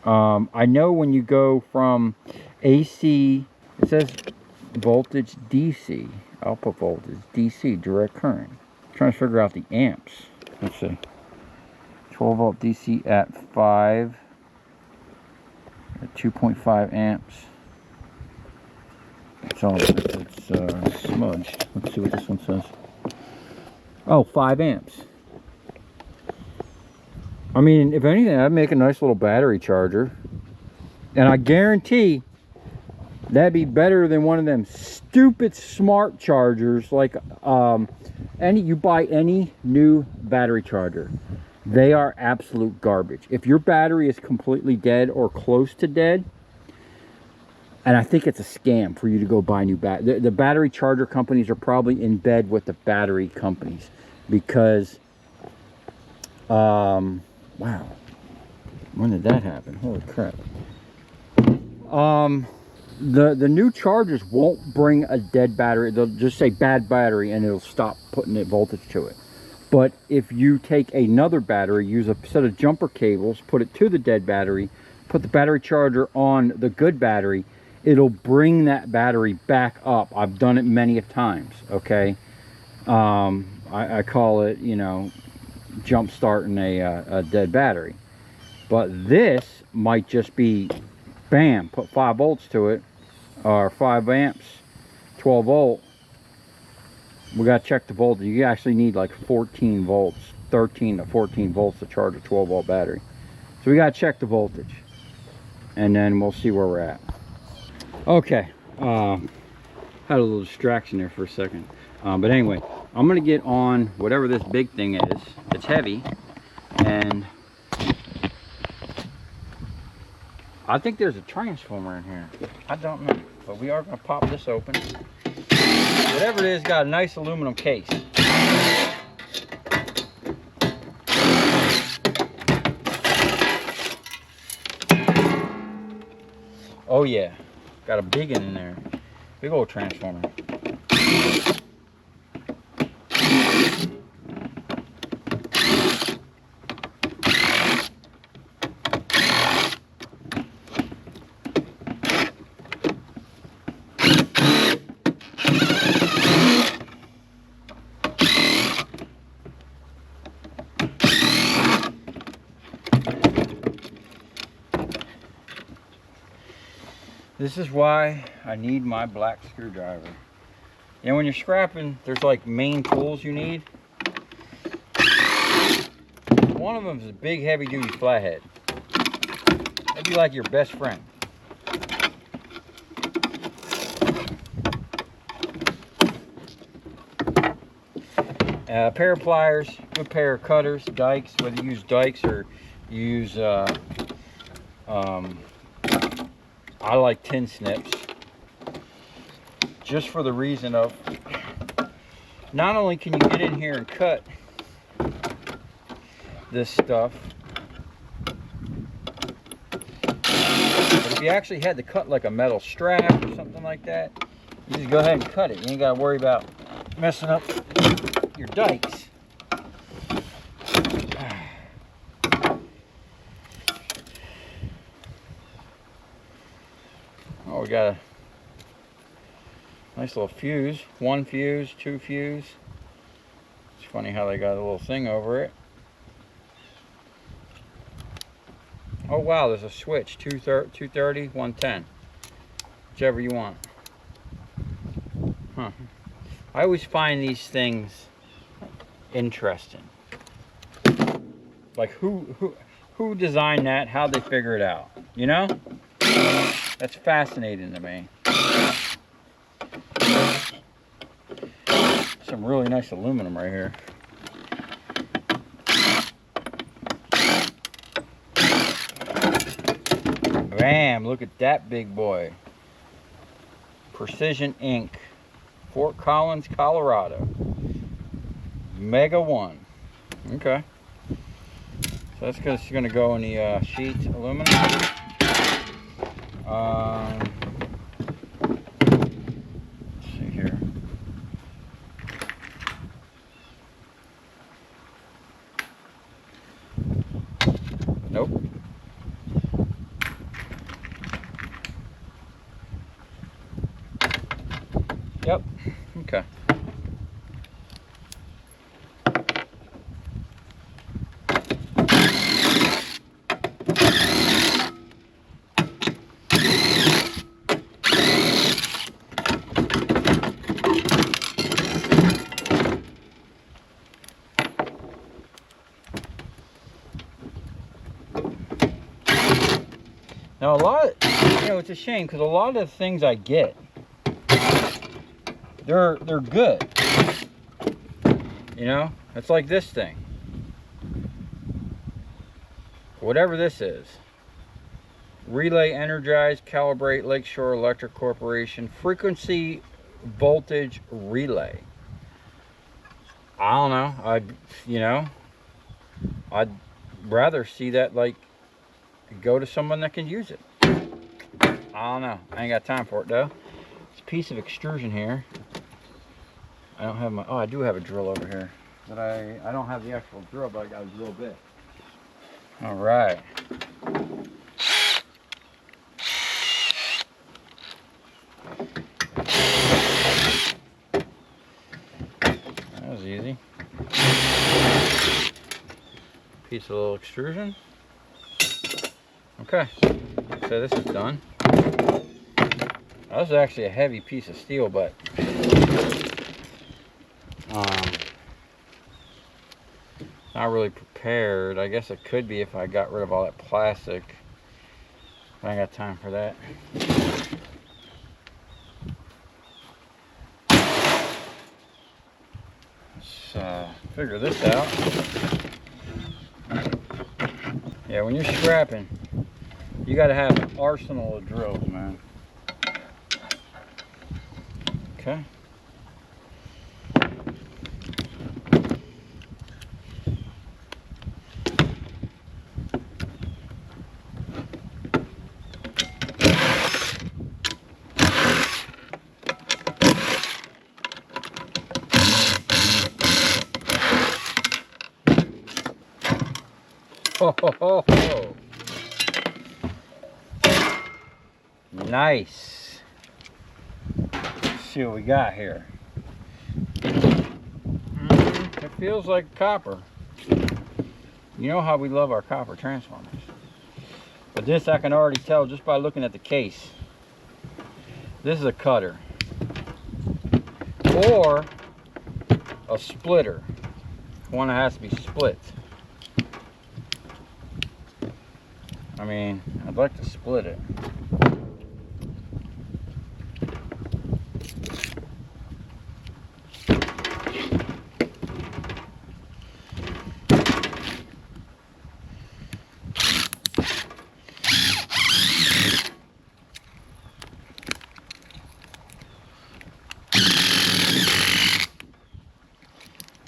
I know when you go from AC, it says voltage DC, output voltage, DC, direct current. I'm trying to figure out the amps. Let's see. 12 volt DC at 5, at 2.5 amps. It's smudged. Let's see what this one says. Oh, 5 amps. I mean, if anything, I'd make a nice little battery charger. And I guarantee that'd be better than one of them stupid smart chargers. Like, you buy any new battery charger, they are absolute garbage. If your battery is completely dead or close to dead, and I think it's a scam for you to go buy new battery. The battery charger companies are probably in bed with the battery companies because, wow, when did that happen? Holy crap. The new chargers won't bring a dead battery. They'll just say bad battery and it'll stop putting it voltage to it. But if you take another battery, use a set of jumper cables, put it to the dead battery, put the battery charger on the good battery, it'll bring that battery back up. I've done it many times, okay? I call it, you know, jump starting a dead battery. But this might just be, bam, put 5 volts to it, or 5 amps, 12 volt. We got to check the voltage. You actually need like 14 volts, 13 to 14 volts to charge a 12 volt battery. So we got to check the voltage, and then we'll see where we're at. Okay, had a little distraction there for a second. But anyway, I'm going to get on whatever this big thing is. It's heavy, and I think there's a transformer in here. I don't know, but we are going to pop this open. Whatever it is, got a nice aluminum case. Oh yeah, got a big one in there. Big old transformer. This is why I need my black screwdriver. You know, when you're scrapping, there's like main tools you need. One of them is a big heavy duty flathead. That'd be like your best friend. A pair of pliers, good pair of cutters, dikes, whether you use dikes or you use I like tin snips, just for the reason of, not only can you get in here and cut this stuff, but if you actually had to cut like a metal strap or something like that, you just go ahead and cut it. You ain't got to worry about messing up your dikes. Oh, we got a nice little fuse. 1 fuse, 2 fuse. It's funny how they got a little thing over it. Oh wow, there's a switch. 230, 110. Whichever you want. Huh. I always find these things interesting. Like who designed that? How'd they figure it out? You know? That's fascinating to me. Some really nice aluminum right here. Bam, look at that big boy. Precision Ink. Fort Collins, Colorado. Mega 1. Okay. So that's going to go in the sheet aluminum. Let's see here. Nope. Yep. Okay. Now a lot of, it's a shame because a lot of the things I get, they're good. It's like this thing. Whatever this is. Relay Energized Calibrate Lakeshore Electric Corporation Frequency Voltage Relay. I don't know. I'd rather see that go to someone that can use it. I don't know. I ain't got time for it though. It's a piece of extrusion here. I don't have I do have a drill over here. But I don't have the actual drill, but I got a drill bit. All right. That was easy. Piece of little extrusion. Okay, so this is done. That was actually a heavy piece of steel, but not really prepared. I guess it could be if I got rid of all that plastic. I ain't got time for that. Let's figure this out. Yeah, when you're scrapping, you got to have an arsenal of drills, man. Okay. Ho, ho, ho, ho. Nice. Let's see what we got here. It feels like copper. You know how we love our copper transformers. But this I can already tell just by looking at the case. This is a cutter. Or a splitter. One that has to be split. I mean, I'd like to split it.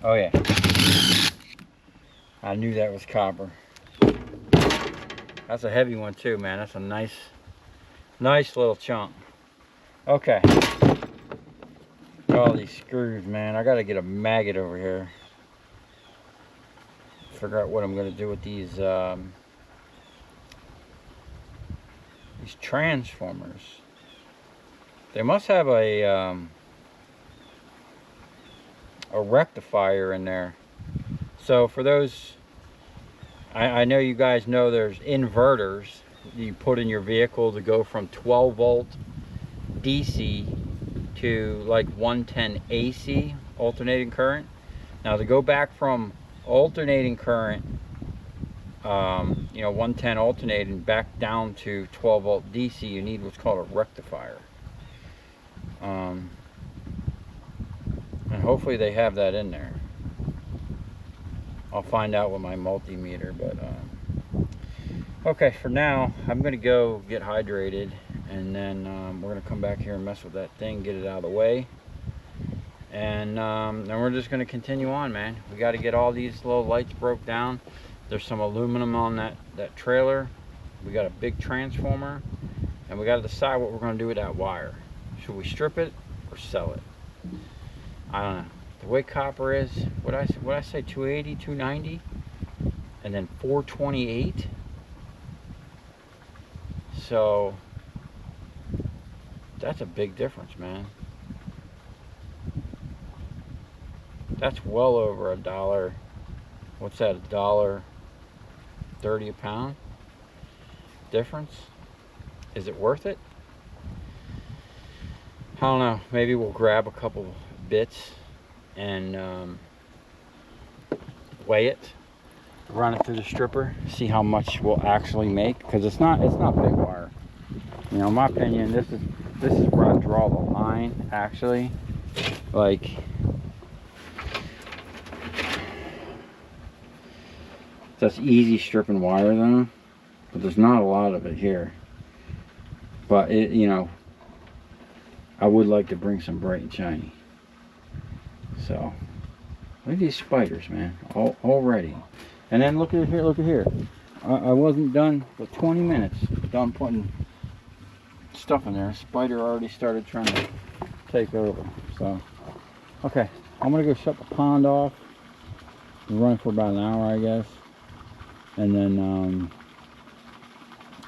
Oh yeah. I knew that was copper. That's a heavy one too, man. That's a nice little chunk. Okay. All these screws, man. I gotta get a maggot over here. Figure out what I'm gonna do with these transformers. They must have a rectifier in there. So for those, I know you guys know there's inverters you put in your vehicle to go from 12 volt DC to like 110 AC, alternating current. Now to go back from alternating current, 110 alternating back down to 12 volt DC, you need what's called a rectifier. And hopefully they have that in there. I'll find out with my multimeter, but okay, for now I'm gonna go get hydrated, and then we're gonna come back here and mess with that thing, get it out of the way, and then we're just gonna continue on, man. We got to get all these little lights broke down. There's some aluminum on that trailer. We got a big transformer, and we got to decide what we're going to do with that wire. Should we strip it or sell it? I don't know. The way copper is, what I say, 280, 290, and then 428. So that's a big difference, man. That's well over $1. What's that? $1.30 a pound difference. Is it worth it? I don't know. Maybe we'll grab a couple bits and weigh it, run it through the stripper, see how much we'll actually make, because it's not big wire. You know, in my opinion, this is where I draw the line, actually. Like, that's easy stripping wire though, but there's not a lot of it here. But it, you know, I would like to bring some bright and shiny. So look at these spiders, man, already. And then look at here, look at here. I wasn't done with 20 minutes done putting stuff in there. A spider already started trying to take over. So okay, I'm gonna go shut the pond off. We're running for about an hour, I guess. And then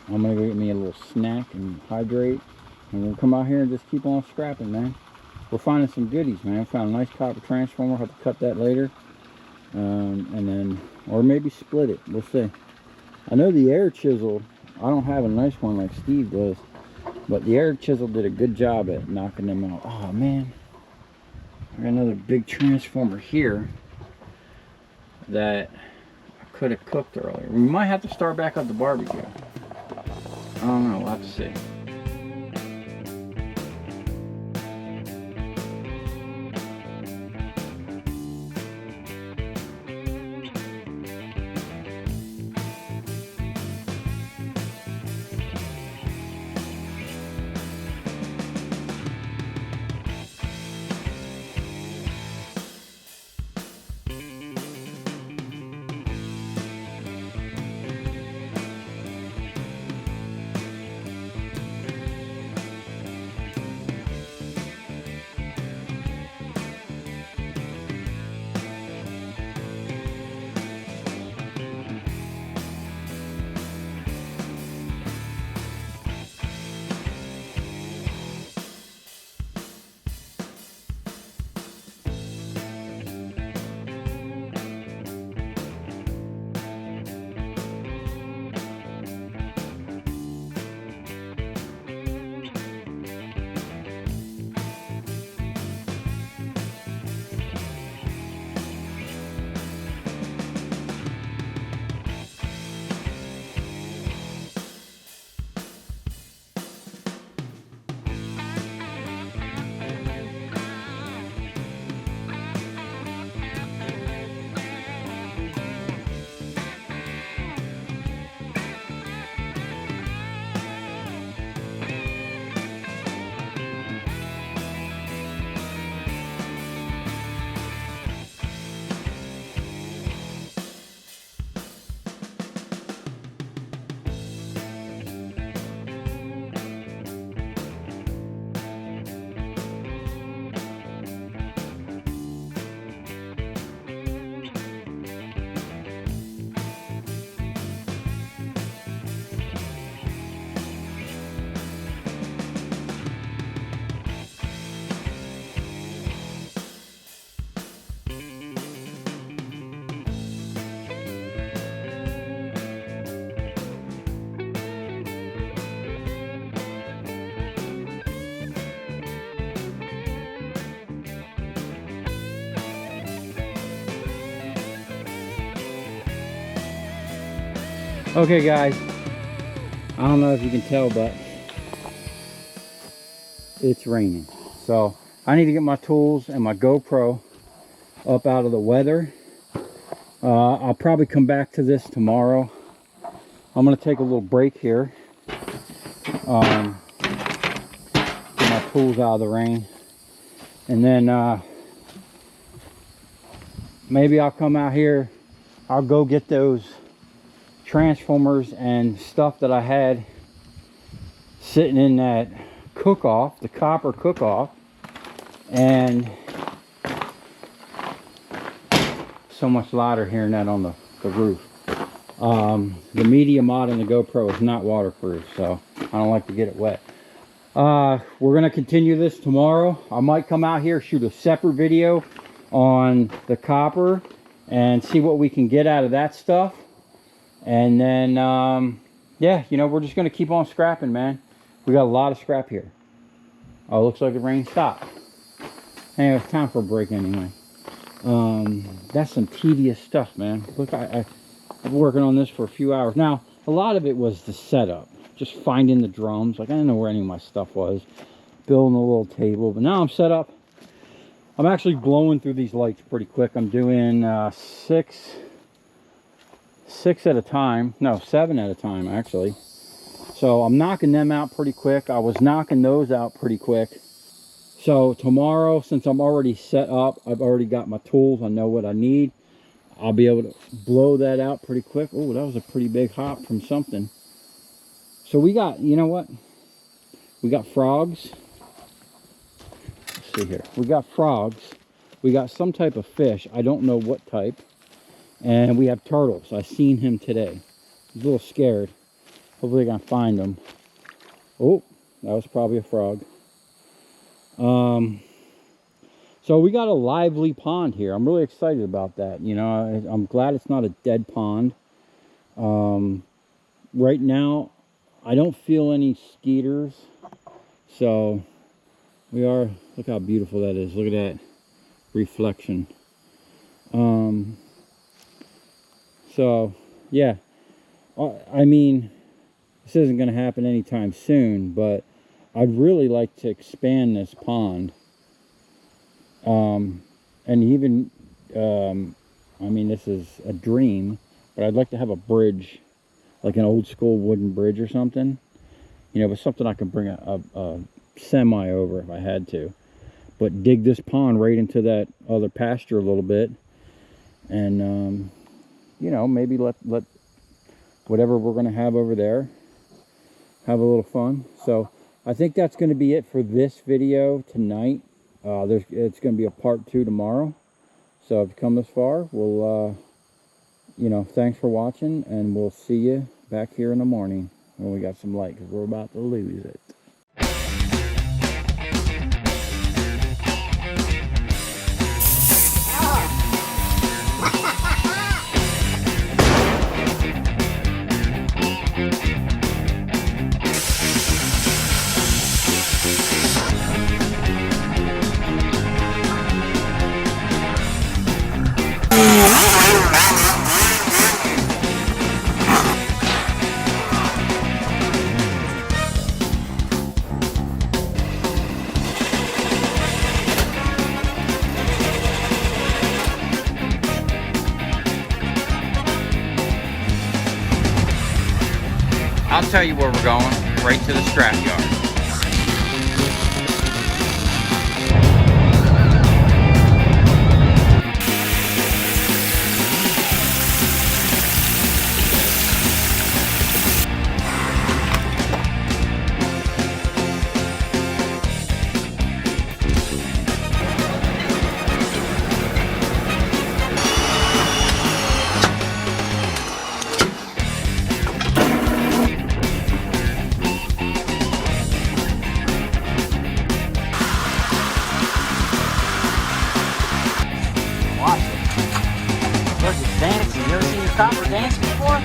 I'm gonna go get me a little snack and hydrate, and we'll come out here and just keep on scrapping, man. We're finding some goodies, man. Found a nice copper transformer. Have to cut that later, and then, or maybe split it. We'll see. I know the air chisel, I don't have a nice one like Steve does, but the air chisel did a good job at knocking them out. Oh man, I got another big transformer here that I could have cooked earlier. We might have to start back up the barbecue. I don't know, we'll have to see. Okay guys, I don't know if you can tell, but it's raining. So I need to get my tools and my GoPro up out of the weather. I'll probably come back to this tomorrow. I'm going to take a little break here. Get my tools out of the rain. And then maybe I'll come out here. I'll go get those transformers and stuff that I had sitting in that cook-off, the copper cook-off, and so much louder hearing that on the roof. The media mod on the GoPro is not waterproof, so I don't like to get it wet. We're going to continue this tomorrow. I might come out here, shoot a separate video on the copper and see what we can get out of that stuff. And then, yeah, you know, we're just going to keep on scrapping, man. We got a lot of scrap here. Oh, it looks like the rain stopped. Anyway, it's time for a break anyway. That's some tedious stuff, man. Look, I've been working on this for a few hours. Now, a lot of it was the setup. Just finding the drums. Like, I didn't know where any of my stuff was. Building a little table. But now I'm set up. I'm actually blowing through these lights pretty quick. I'm doing six at a time. No, 7 at a time, actually. So I'm knocking them out pretty quick. I was knocking those out pretty quick. So tomorrow, since I'm already set up, I've already got my tools. I know what I need. I'll be able to blow that out pretty quick. Oh, that was a pretty big hop from something. So we got, you know what? We got frogs. Let's see here. We got frogs. We got some type of fish. I don't know what type. And we have turtles. I seen him today. He's a little scared. Hopefully I can find him. Oh, that was probably a frog. So we got a lively pond here. I'm really excited about that. You know, I'm glad it's not a dead pond. Right now, I don't feel any skeeters. So we are, look how beautiful that is. Look at that reflection. So yeah, I mean, this isn't going to happen anytime soon, but I'd really like to expand this pond. And even, I mean, this is a dream, but I'd like to have a bridge, like an old school wooden bridge or something, you know, but something I can bring a semi over if I had to, but dig this pond right into that other pasture a little bit. And, you know, maybe let whatever we're going to have over there, have a little fun. So I think that's going to be it for this video tonight. It's going to be a part 2 tomorrow. So if you come this far, we'll, you know, thanks for watching, and we'll see you back here in the morning when we got some light, because we're about to lose it. I'll tell you where we're going, right to the scrap yard. Dancing. You ever seen your copper dance before?